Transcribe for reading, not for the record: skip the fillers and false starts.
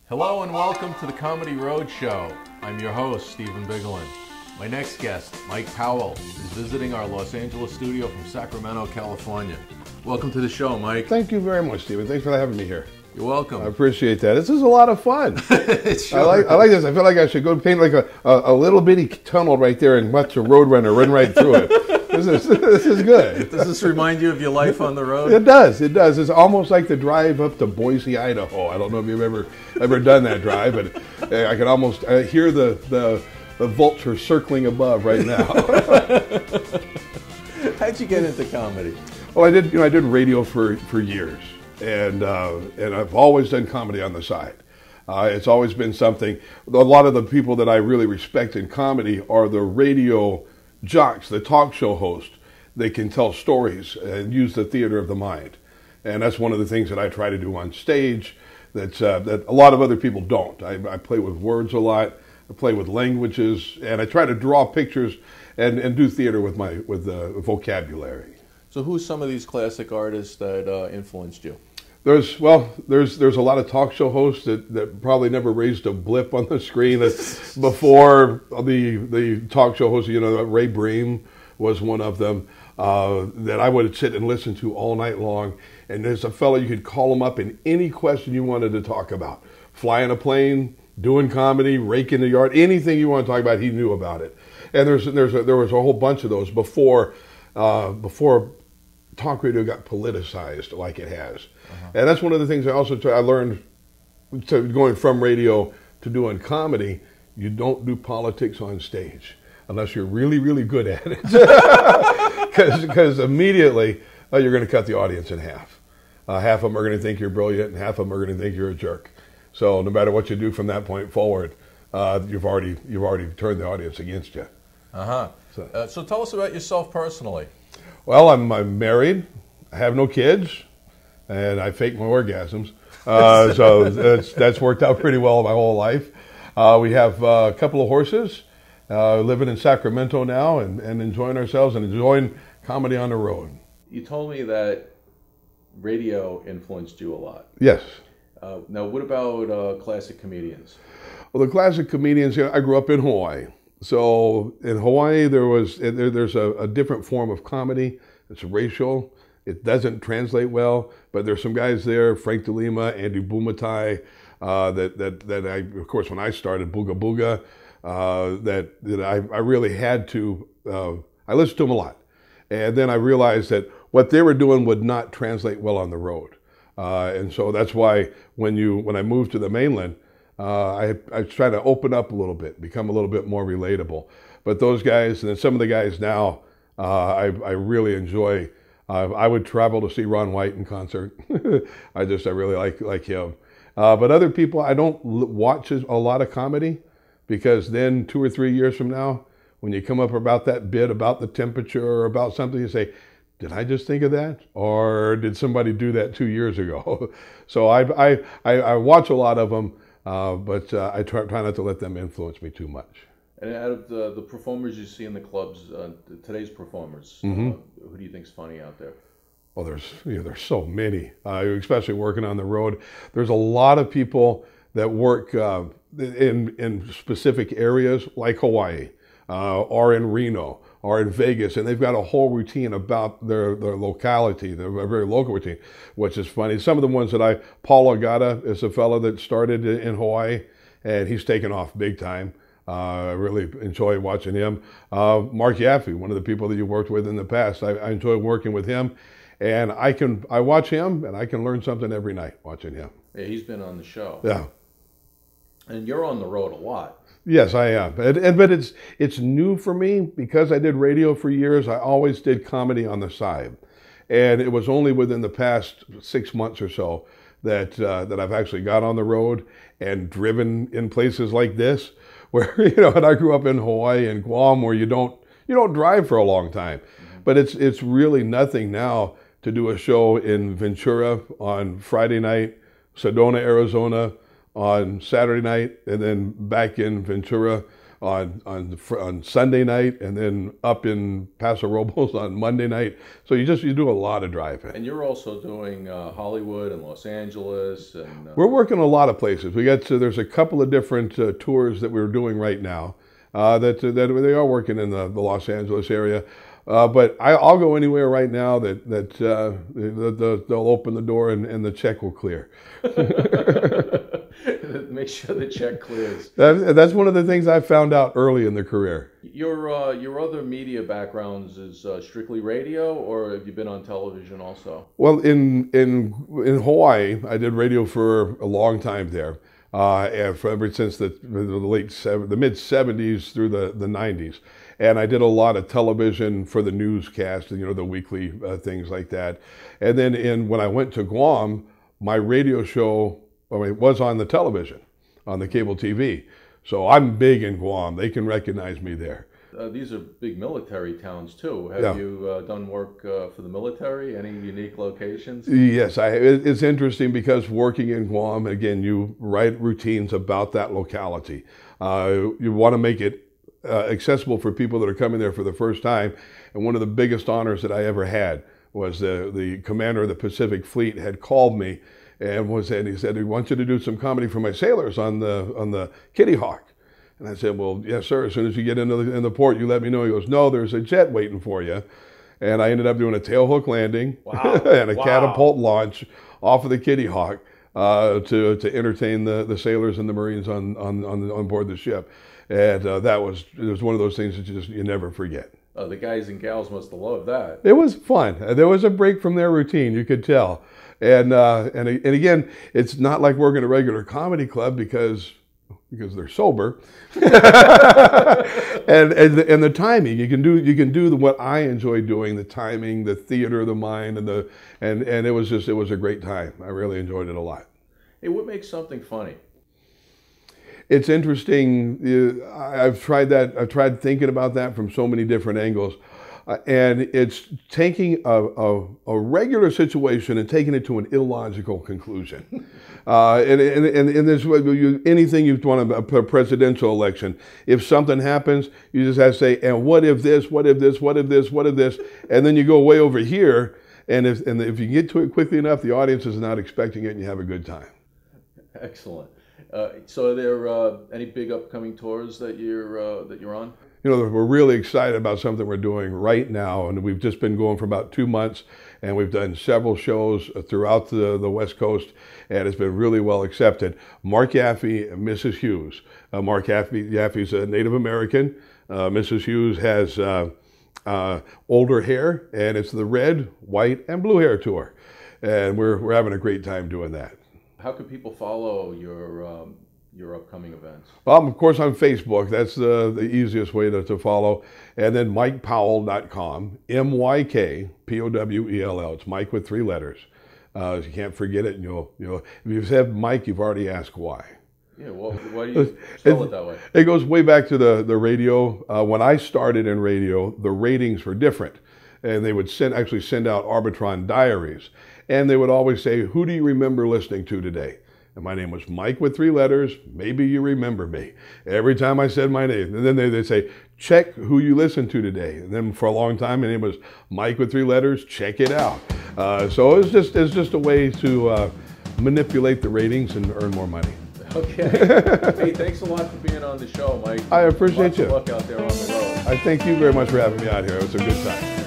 Hello and welcome to the Comedy Road Show. I'm your host, Stephen Bigilen. My next guest, Myk Powell, is visiting our Los Angeles studio from Sacramento, California. Welcome to the show, Myk. Thank you very much, Stephen. Thanks for having me here. You're welcome. I appreciate that. This is a lot of fun. Sure. I like this. I feel like I should go paint like a little bitty tunnel right there and watch a Roadrunner run right through it. This is good. Does this remind you of your life on the road? It does. It does. It's almost like the drive up to Boise, Idaho. I don't know if you've ever done that drive, but I can almost hear the vulture circling above right now. How'd you get into comedy? Well, I did radio for years, and I've always done comedy on the side. It's always been something. A lot of the people that I really respect in comedy are the radio jocks, the talk show hosts. They can tell stories and use the theater of the mind, and that's one of the things that I try to do on stage. That a lot of other people don't. I play with words a lot. I play with languages, and I try to draw pictures and do theater with vocabulary. So who's some of these classic artists that influenced you? There's a lot of talk show hosts that probably never raised a blip on the screen before the talk show hosts. Ray Bream was one of them that I would sit and listen to all night long. And there's a fellow, you could call him up in any question you wanted to talk about. Flying a plane, doing comedy, raking the yard, anything you want to talk about, he knew about it. And there was a whole bunch of those before talk radio got politicized like it has. Uh-huh. And that's one of the things I learned going from radio to doing comedy. You don't do politics on stage unless you're really, really good at it. Because immediately you're going to cut the audience in half. Half of them are going to think you're brilliant, and half of them are going to think you're a jerk. So no matter what you do from that point forward, you've already turned the audience against you. Uh-huh. So tell us about yourself personally. Well, I'm married. I have no kids, and I fake my orgasms. So that's worked out pretty well my whole life. We have a couple of horses, living in Sacramento now, and enjoying ourselves and enjoying comedy on the road. You told me that radio influenced you a lot. Yes. Now, what about classic comedians? Well, the classic comedians, I grew up in Hawaii. So in Hawaii, there's a different form of comedy. It's racial. It doesn't translate well, but there's some guys there, Frank DeLima, Andy Bumatai, that I, of course, when I started, Booga Booga, that I really had to, I listened to them a lot. And then I realized that what they were doing would not translate well on the road. And so that's why when I moved to the mainland, I try to open up a little bit, become a little bit more relatable. But those guys, and then some of the guys now, I really enjoy. I would travel to see Ron White in concert. I really like him. But other people, I don't watch a lot of comedy, because then 2 or 3 years from now, when you come up about that bit about the temperature or about something, you say, did I just think of that? Or did somebody do that 2 years ago? So I watch a lot of them. But I try not to let them influence me too much. And out of the performers you see in the clubs, today's performers, Mm-hmm. Who do you think's funny out there? Well, there's so many, especially working on the road. There's a lot of people that work in specific areas like Hawaii, or in Reno, or in Vegas, and they've got a whole routine about their locality, their very local routine, which is funny. Some of the ones that Paul Agata is a fellow that started in Hawaii, and he's taken off big time. I really enjoy watching him. Mark Yaffe, one of the people that you worked with in the past, I enjoy working with him, and I watch him, and I can learn something every night watching him. Yeah, he's been on the show. Yeah. And you're on the road a lot. Yes, I am. But it's new for me because I did radio for years. I always did comedy on the side. And it was only within the past 6 months or so that I've actually got on the road and driven in places like this, where, and I grew up in Hawaii and Guam, where you don't drive for a long time. Mm-hmm. But it's really nothing now to do a show in Ventura on Friday night, Sedona, Arizona on Saturday night, and then back in Ventura on Sunday night, and then up in Paso Robles on Monday night. So you do a lot of driving. And you're also doing Hollywood and Los Angeles, and we're working a lot of places. There's a couple of different tours that we're doing right now that they are working in the Los Angeles area. But I'll go anywhere right now that they'll open the door and the check will clear. Make sure the check clears. That's one of the things I found out early in the career. Your other media backgrounds is strictly radio, or have you been on television also? Well, in Hawaii, I did radio for a long time there, ever since the mid '70s through the '90s. And I did a lot of television for the newscast, the weekly things like that. And then when I went to Guam, my radio show was on the television, on the cable TV. So I'm big in Guam. They can recognize me there. These are big military towns too. Have you done work for the military? Any unique locations? Yes, it's interesting because working in Guam, again, you write routines about that locality. You want to make it accessible for people that are coming there for the first time. And one of the biggest honors that I ever had was the commander of the Pacific Fleet had called me and he said, "We want you to do some comedy for my sailors on the Kitty Hawk." And I said, "Well, yes, sir. As soon as you get in the port, you let me know." He goes, "No, there's a jet waiting for you." And I ended up doing a tailhook landing and a catapult launch off of the Kitty Hawk to entertain the sailors and the Marines on board the ship. And it was one of those things that you never forget. The guys and gals must have loved that. It was fun. There was a break from their routine, you could tell. And again, it's not like working a regular comedy club because they're sober. and the timing, you can do what I enjoy doing, the timing, the theater of the mind, and it was a great time. I really enjoyed it a lot. Hey, what makes something funny? It's interesting. I've tried that. I've tried thinking about that from so many different angles. And it's taking a regular situation and taking it to an illogical conclusion. And there's anything you want a presidential election. If something happens, you just have to say, "And what if this? What if this? What if this? What if this?" And then you go way over here. And if you get to it quickly enough, the audience is not expecting it, and you have a good time. Excellent. So are there any big upcoming tours that you're on? We're really excited about something we're doing right now, and we've just been going for about 2 months, and we've done several shows throughout the West Coast, and it's been really well accepted. Mark Yaffe and Mrs. Hughes. Mark Yaffe's a Native American. Mrs. Hughes has older hair, and it's the red, white, and blue hair tour, and we're having a great time doing that. How can people follow your upcoming events? Of course, on Facebook. That's the easiest way to follow. And then MykPowell.com, MYKPOWELL. It's Mike with 3 letters. You can't forget it. And if you've said Mike, you've already asked why. Yeah, well, why do you spell it that way? It goes way back to the radio. When I started in radio, the ratings were different. And they would actually send out Arbitron diaries. And they would always say, "Who do you remember listening to today?" And my name was Mike with 3 letters. Maybe you remember me. Every time I said my name. And then they'd say, "Check who you listened to today." And then for a long time, my name was Mike with 3 letters. Check it out. So it's just a way to manipulate the ratings and earn more money. Okay. Hey, thanks a lot for being on the show, Mike. I appreciate you. Lots of luck out there on the road. I thank you very much for having me out here. It was a good time.